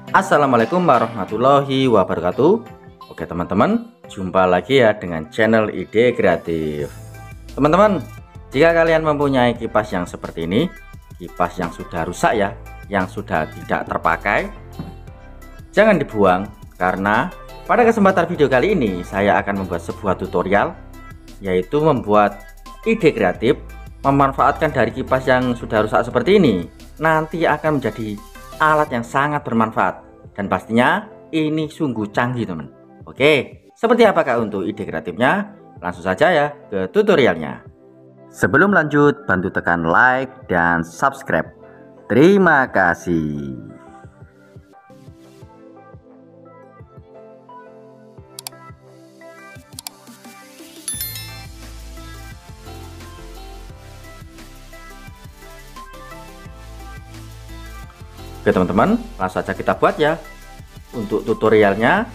Assalamualaikum warahmatullahi wabarakatuh. Oke teman-teman, jumpa lagi ya dengan channel Ide Kreatif. Teman-teman, jika kalian mempunyai kipas yang seperti ini, kipas yang sudah rusak ya, yang sudah tidak terpakai, jangan dibuang, karena pada kesempatan video kali ini saya akan membuat sebuah tutorial, yaitu membuat ide kreatif memanfaatkan dari kipas yang sudah rusak seperti ini. Nanti akan menjadi alat yang sangat bermanfaat, dan pastinya ini sungguh canggih teman. Oke, seperti apakah untuk ide kreatifnya? Langsung saja ya ke tutorialnya. Sebelum lanjut, bantu tekan like dan subscribe. Terima kasih. Oke teman-teman, langsung saja kita buat ya. Untuk tutorialnya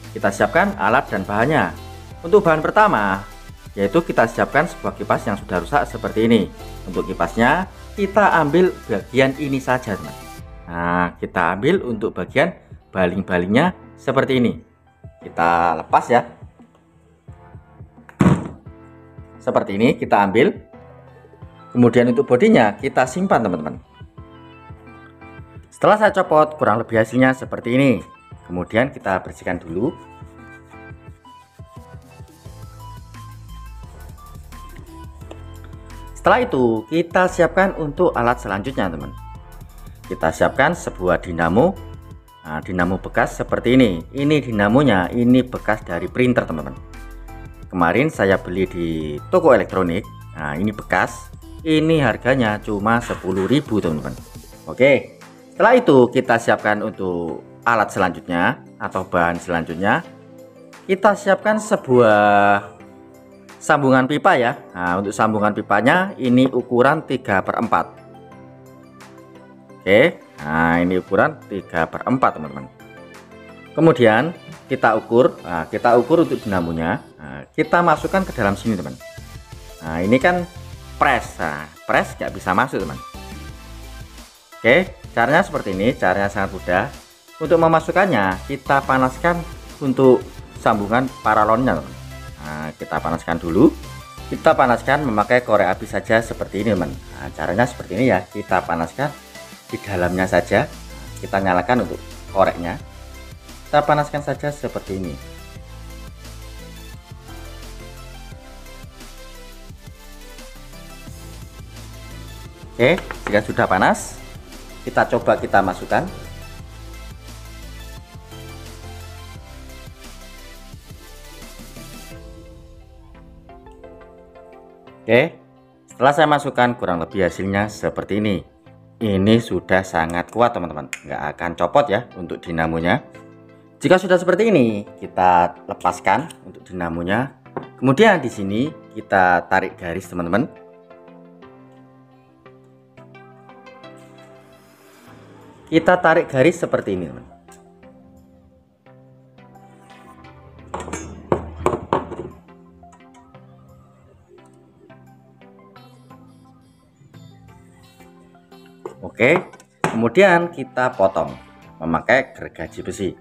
kita siapkan alat dan bahannya. Untuk bahan pertama, yaitu kita siapkan sebuah kipas yang sudah rusak seperti ini. Untuk kipasnya kita ambil bagian ini saja teman. Nah, kita ambil untuk bagian baling-balingnya seperti ini. Kita lepas ya. Seperti ini kita ambil. Kemudian untuk bodinya kita simpan teman-teman. Setelah saya copot, kurang lebih hasilnya seperti ini. Kemudian kita bersihkan dulu. Setelah itu kita siapkan untuk alat selanjutnya teman. Kita siapkan sebuah dinamo. Nah, dinamo bekas seperti ini. Ini dinamonya, ini bekas dari printer teman-teman. Kemarin saya beli di toko elektronik. Nah, ini bekas. Ini harganya cuma 10.000 teman-teman. Oke. Setelah itu kita siapkan untuk alat selanjutnya atau bahan selanjutnya. Kita siapkan sebuah sambungan pipa ya. Nah, untuk sambungan pipanya ini ukuran 3/4. Oke, nah ini ukuran 3/4 teman-teman. Kemudian kita ukur, kita ukur untuk dinamonya. Nah, kita masukkan ke dalam sini teman. Nah ini kan press, press nggak bisa masuk teman. Oke, caranya seperti ini, caranya sangat mudah. Untuk memasukkannya kita panaskan untuk sambungan paralonnya. Nah, kita panaskan dulu. Kita panaskan memakai korek api saja seperti ini teman. Nah, caranya seperti ini ya, kita panaskan di dalamnya saja. Kita nyalakan untuk koreknya. Kita panaskan saja seperti ini. Oke, jika sudah panas, kita coba kita masukkan. Oke, setelah saya masukkan kurang lebih hasilnya seperti ini. Ini sudah sangat kuat teman-teman, nggak akan copot ya untuk dinamonya. Jika sudah seperti ini, kita lepaskan untuk dinamonya. Kemudian di sini kita tarik garis teman-teman. Kita tarik garis seperti ini teman. Oke, kemudian kita potong memakai gergaji besi.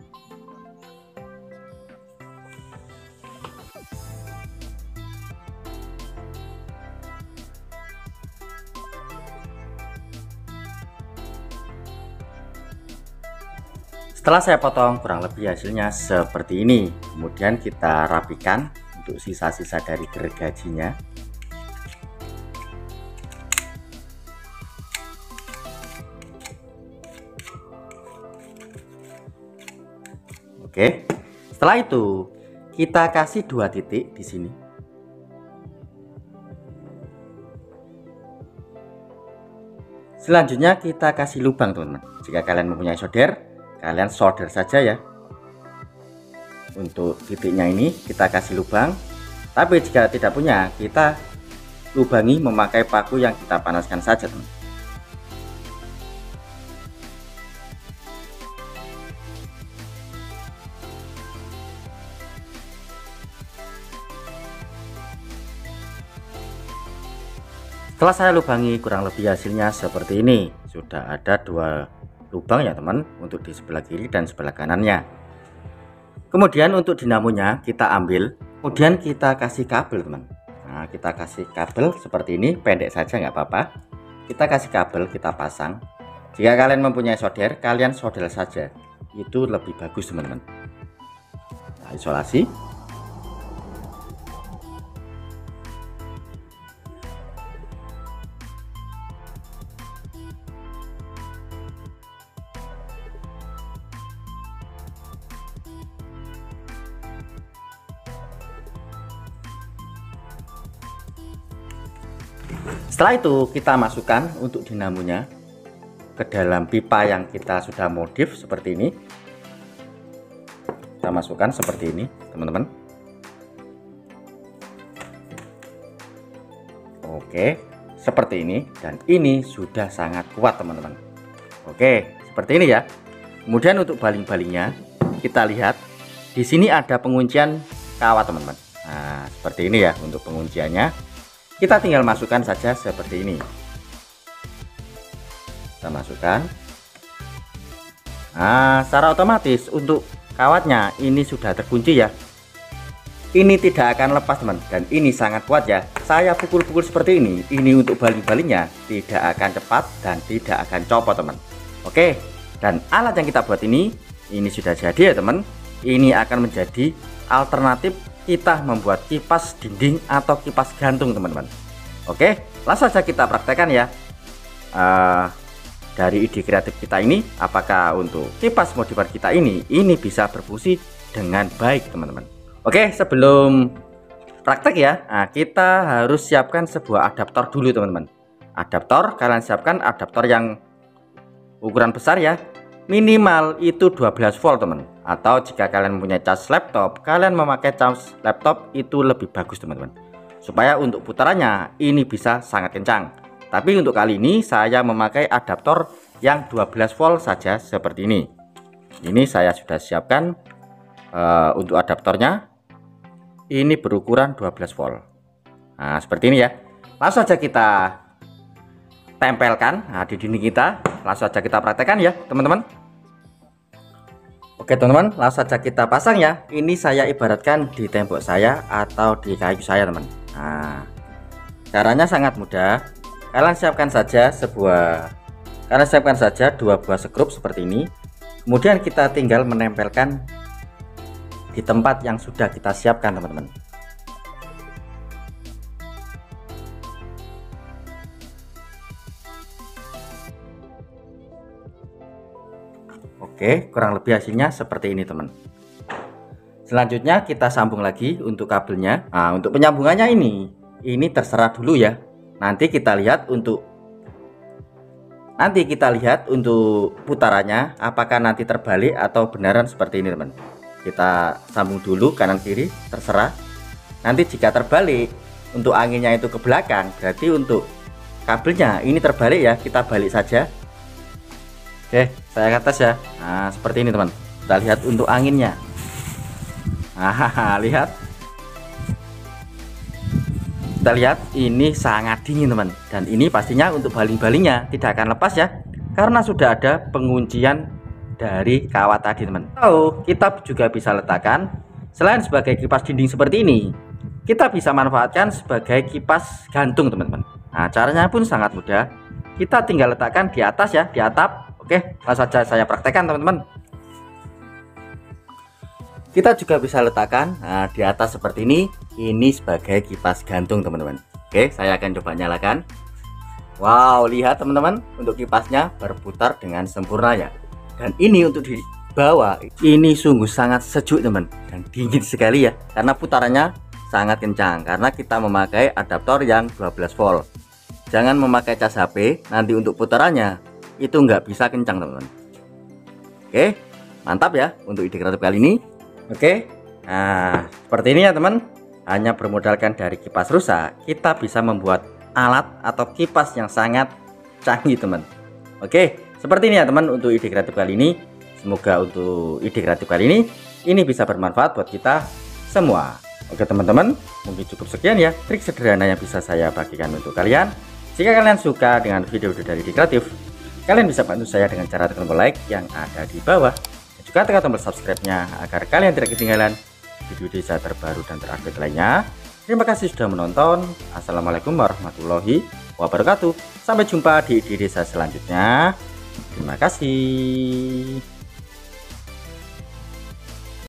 Setelah saya potong kurang lebih hasilnya seperti ini. Kemudian kita rapikan untuk sisa-sisa dari gergajinya. Oke. Setelah itu kita kasih 2 titik di sini. Selanjutnya kita kasih lubang teman-teman. Jika kalian mempunyai solder, kalian solder saja ya. Untuk titiknya ini kita kasih lubang. Tapi jika tidak punya, kita lubangi memakai paku yang kita panaskan saja teman. Setelah saya lubangi kurang lebih hasilnya seperti ini. Sudah ada 2 lubang ya teman, untuk di sebelah kiri dan sebelah kanannya. Kemudian untuk dinamonya kita ambil, kemudian kita kasih kabel teman. Nah, kita kasih kabel seperti ini, pendek saja nggak apa-apa. Kita kasih kabel, kita pasang. Jika kalian mempunyai solder, kalian solder saja, itu lebih bagus teman-teman. Nah, isolasi. Setelah itu kita masukkan untuk dinamonya ke dalam pipa yang kita sudah modif seperti ini. Kita masukkan seperti ini teman-teman. Oke, seperti ini, dan ini sudah sangat kuat teman-teman. Oke, seperti ini ya. Kemudian untuk baling-balingnya kita lihat di sini ada penguncian kawat teman-teman. Nah, seperti ini ya untuk pengunciannya. Kita tinggal masukkan saja seperti ini. Kita masukkan. Nah, secara otomatis untuk kawatnya ini sudah terkunci ya. Ini tidak akan lepas teman, dan ini sangat kuat ya. Saya pukul-pukul seperti ini untuk baling-balingnya tidak akan cepat dan tidak akan copot teman. Oke, dan alat yang kita buat ini sudah jadi ya teman. Ini akan menjadi alternatif kita membuat kipas dinding atau kipas gantung teman-teman. Oke, langsung saja kita praktekkan ya. Dari ide kreatif kita ini, apakah untuk kipas modifan kita ini bisa berfungsi dengan baik teman-teman. Oke, sebelum praktek ya, kita harus siapkan sebuah adaptor dulu teman-teman. Adaptor, kalian siapkan adaptor yang ukuran besar ya, minimal itu 12 volt teman. Atau jika kalian mempunyai cas laptop, kalian memakai cas laptop itu lebih bagus teman-teman, supaya untuk putarannya ini bisa sangat kencang. Tapi untuk kali ini saya memakai adaptor yang 12 volt saja seperti ini. Ini saya sudah siapkan untuk adaptornya. Ini berukuran 12 volt. Nah, seperti ini ya. Langsung saja kita tempelkan di dinding kita. Langsung saja kita praktekkan ya teman-teman. Oke teman-teman, langsung saja kita pasang ya. Ini saya ibaratkan di tembok saya atau di kayu saya teman. Nah, caranya sangat mudah. Kalian siapkan saja dua buah skrup seperti ini. Kemudian kita tinggal menempelkan di tempat yang sudah kita siapkan teman-teman. Oke, kurang lebih hasilnya seperti ini teman. Selanjutnya kita sambung lagi untuk kabelnya. Nah, untuk penyambungannya ini terserah dulu ya. Nanti kita lihat untuk putarannya apakah nanti terbalik atau benaran seperti ini teman. Kita sambung dulu kanan kiri, terserah. Nanti jika terbalik untuk anginnya itu ke belakang, berarti untuk kabelnya ini terbalik ya, kita balik saja. Oke, saya ke atas ya. Nah, seperti ini teman. Kita lihat untuk anginnya. Nah, lihat. Kita lihat ini sangat dingin teman. Dan ini pastinya untuk baling-balingnya tidak akan lepas ya, karena sudah ada penguncian dari kawat tadi teman. Atau kita juga bisa letakkan, selain sebagai kipas dinding seperti ini, kita bisa manfaatkan sebagai kipas gantung teman-teman. Nah, caranya pun sangat mudah. Kita tinggal letakkan di atas ya, di atap. Oke, langsung saja saya praktekkan teman-teman. Kita juga bisa letakkan di atas seperti ini sebagai kipas gantung teman-teman. Oke, saya akan coba nyalakan. Wow, lihat teman-teman, untuk kipasnya berputar dengan sempurna ya. Dan ini untuk di bawah, ini sungguh sangat sejuk teman, dan dingin sekali ya, karena putarannya sangat kencang, karena kita memakai adaptor yang 12 volt. Jangan memakai cas HP, nanti untuk putarannya itu nggak bisa kencang teman-teman. Oke, mantap ya untuk ide kreatif kali ini. Oke, nah seperti ini ya teman. Hanya bermodalkan dari kipas rusa, kita bisa membuat alat atau kipas yang sangat canggih teman. Oke, seperti ini ya teman untuk ide kreatif kali ini. Semoga untuk ide kreatif kali ini bisa bermanfaat buat kita semua. Oke teman-teman, mungkin cukup sekian ya trik sederhana yang bisa saya bagikan untuk kalian. Jika kalian suka dengan video dari ide kreatif, Kalian bisa bantu saya dengan cara tekan tombol like yang ada di bawah, dan juga tekan tombol subscribe-nya agar kalian tidak ketinggalan video desa terbaru dan terupdate lainnya. Terima kasih sudah menonton. Assalamualaikum warahmatullahi wabarakatuh. Sampai jumpa di desa selanjutnya. Terima kasih.